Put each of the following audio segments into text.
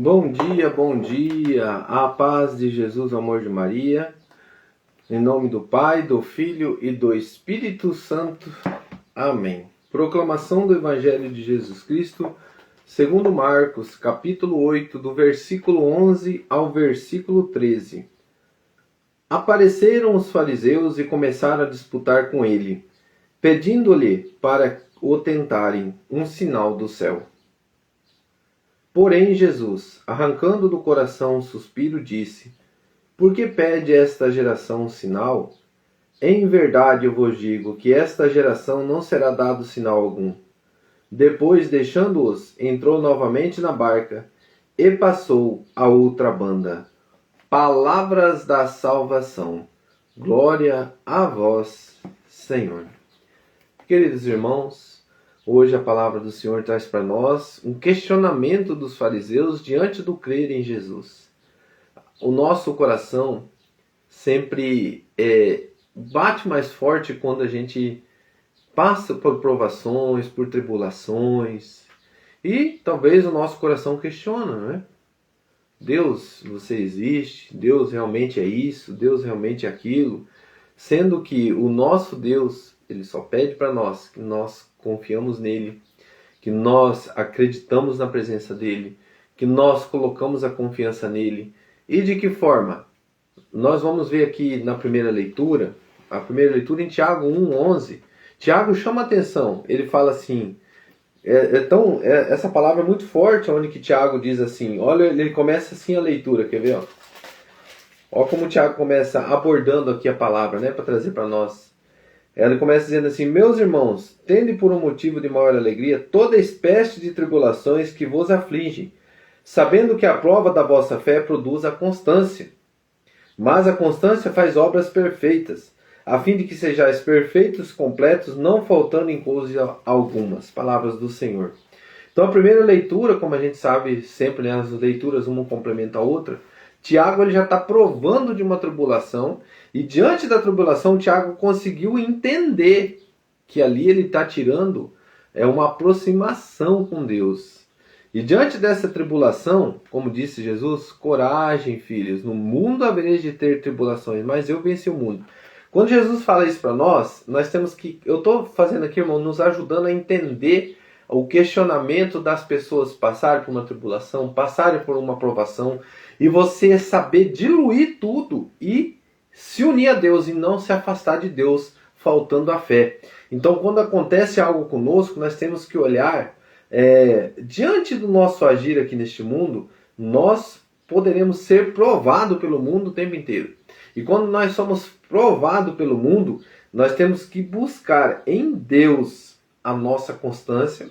Bom dia, a paz de Jesus, o amor de Maria, em nome do Pai, do Filho e do Espírito Santo. Amém. Proclamação do Evangelho de Jesus Cristo, segundo Marcos, capítulo 8, do versículo 11 ao versículo 13. Apareceram os fariseus e começaram a disputar com ele, pedindo-lhe para o tentarem um sinal do céu. Porém Jesus, arrancando do coração um suspiro, disse: Por que pede esta geração um sinal? Em verdade eu vos digo que esta geração não será dado sinal algum. Depois, deixando-os, entrou novamente na barca e passou a outra banda. Palavras da salvação. Glória a vós, Senhor. Queridos irmãos, hoje a palavra do Senhor traz para nós um questionamento dos fariseus diante do crer em Jesus. O nosso coração sempre bate mais forte quando a gente passa por provações, por tribulações. E talvez o nosso coração questiona, né? Deus, você existe? Deus realmente é isso? Deus realmente é aquilo? Sendo que o nosso Deus, Ele só pede para nós que nós confiamos nele, que nós acreditamos na presença dele, que nós colocamos a confiança nele. E de que forma? Nós vamos ver aqui na primeira leitura, a primeira leitura em Tiago 1:11. Tiago chama atenção, ele fala assim, essa palavra é muito forte, onde que Tiago diz assim, olha, ele começa assim a leitura, quer ver? Olha como o Tiago começa abordando aqui a palavra, né, para trazer para nós. Ele começa dizendo assim: Meus irmãos, tende por um motivo de maior alegria toda espécie de tribulações que vos afligem, sabendo que a prova da vossa fé produz a constância. Mas a constância faz obras perfeitas, a fim de que sejais perfeitos, completos, não faltando em coisa algumas. Palavras do Senhor. Então a primeira leitura, como a gente sabe sempre, né, as leituras uma complementa a outra, Tiago ele já está provando de uma tribulação, e diante da tribulação Tiago conseguiu entender que ali ele está tirando uma aproximação com Deus. E diante dessa tribulação, como disse Jesus, coragem, filhos, no mundo havereis de ter tribulações, mas eu venci o mundo. Quando Jesus fala isso para nós temos que, eu estou fazendo aqui, irmão, nos ajudando a entender o questionamento das pessoas passarem por uma tribulação, passarem por uma provação, e você saber diluir tudo e se unir a Deus e não se afastar de Deus, faltando a fé. Então, quando acontece algo conosco, nós temos que olhar, diante do nosso agir aqui neste mundo, nós poderemos ser provados pelo mundo o tempo inteiro. E quando nós somos provados pelo mundo, nós temos que buscar em Deus a nossa constância,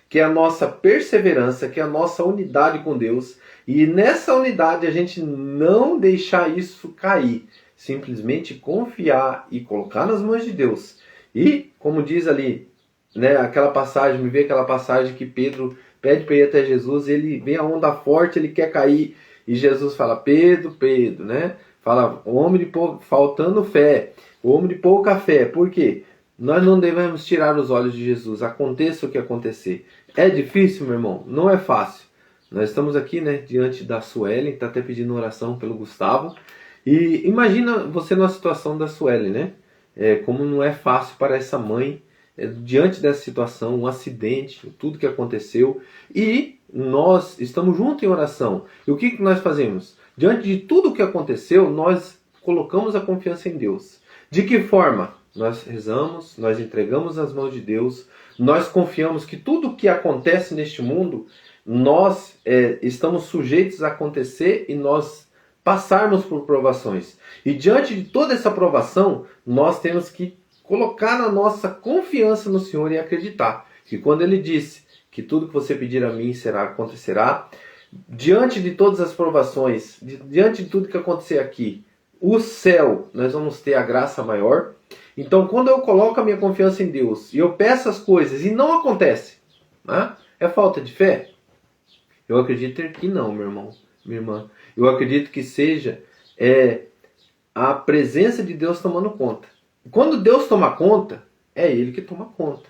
que é a nossa perseverança, que é a nossa unidade com Deus. E nessa unidade a gente não deixar isso cair. Simplesmente confiar e colocar nas mãos de Deus. E, como diz ali, né, aquela passagem, me vê aquela passagem que Pedro pede para ir até Jesus, ele vem a onda forte, ele quer cair. E Jesus fala, Pedro, né? Fala, faltando fé, homem de pouca fé. Por quê? Nós não devemos tirar os olhos de Jesus, aconteça o que acontecer. É difícil, meu irmão? Não é fácil. Nós estamos aqui, né, diante da Suelen, está até pedindo oração pelo Gustavo. E imagina você na situação da Suelen, né? Como não é fácil para essa mãe, diante dessa situação, um acidente, tudo que aconteceu. E nós estamos juntos em oração. E o que nós fazemos? Diante de tudo que aconteceu, nós colocamos a confiança em Deus. De que forma? Nós rezamos, nós entregamos nas mãos de Deus, nós confiamos que tudo o que acontece neste mundo, nós estamos sujeitos a acontecer e nós passarmos por provações. E diante de toda essa provação, nós temos que colocar a nossa confiança no Senhor e acreditar que quando Ele disse que tudo que você pedir a mim acontecerá, diante de todas as provações, diante de tudo que acontecer aqui, o céu, nós vamos ter a graça maior. Então, quando eu coloco a minha confiança em Deus e eu peço as coisas e não acontece, né? É falta de fé? Eu acredito que não, meu irmão, minha irmã. Eu acredito que seja a presença de Deus tomando conta. Quando Deus toma conta, é Ele que toma conta.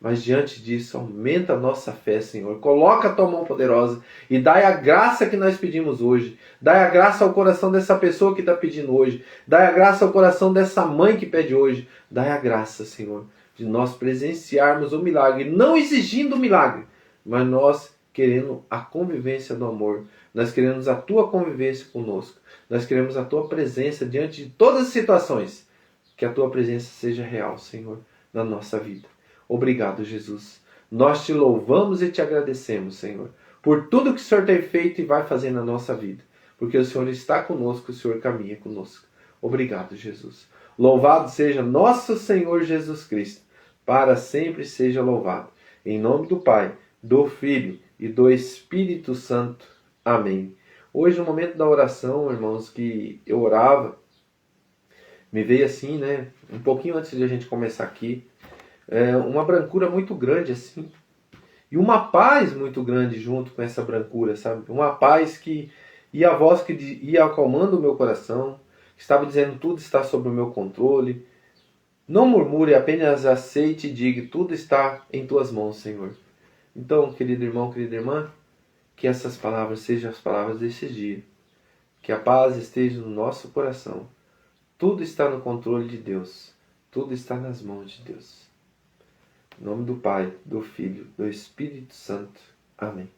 Mas diante disso, aumenta a nossa fé, Senhor. Coloca a tua mão poderosa e dai a graça que nós pedimos hoje. Dai a graça ao coração dessa pessoa que está pedindo hoje. Dai a graça ao coração dessa mãe que pede hoje. Dai a graça, Senhor, de nós presenciarmos o milagre, não exigindo o milagre, mas nós querendo a convivência do amor. Nós queremos a tua convivência conosco. Nós queremos a tua presença diante de todas as situações. Que a tua presença seja real, Senhor, na nossa vida. Obrigado, Jesus. Nós te louvamos e te agradecemos, Senhor, por tudo que o Senhor tem feito e vai fazer na nossa vida. Porque o Senhor está conosco, o Senhor caminha conosco. Obrigado, Jesus. Louvado seja nosso Senhor Jesus Cristo. Para sempre seja louvado. Em nome do Pai, do Filho e do Espírito Santo. Amém. Hoje, no momento da oração, irmãos, que eu orava, me veio assim, né? Um pouquinho antes de a gente começar aqui, uma brancura muito grande assim, e uma paz muito grande junto com essa brancura, sabe? Uma paz e a voz que ia acalmando o meu coração, estava dizendo: tudo está sob o meu controle. Não murmure, apenas aceite e diga: tudo está em tuas mãos, Senhor. Então, querido irmão, querida irmã, que essas palavras sejam as palavras desse dia. Que a paz esteja no nosso coração. Tudo está no controle de Deus. Tudo está nas mãos de Deus. Em nome do Pai, do Filho, do Espírito Santo. Amém.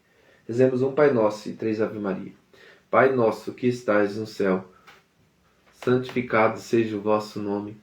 Rezemos um Pai Nosso e 3 Ave Maria. Pai nosso que estais no céu, santificado seja o vosso nome.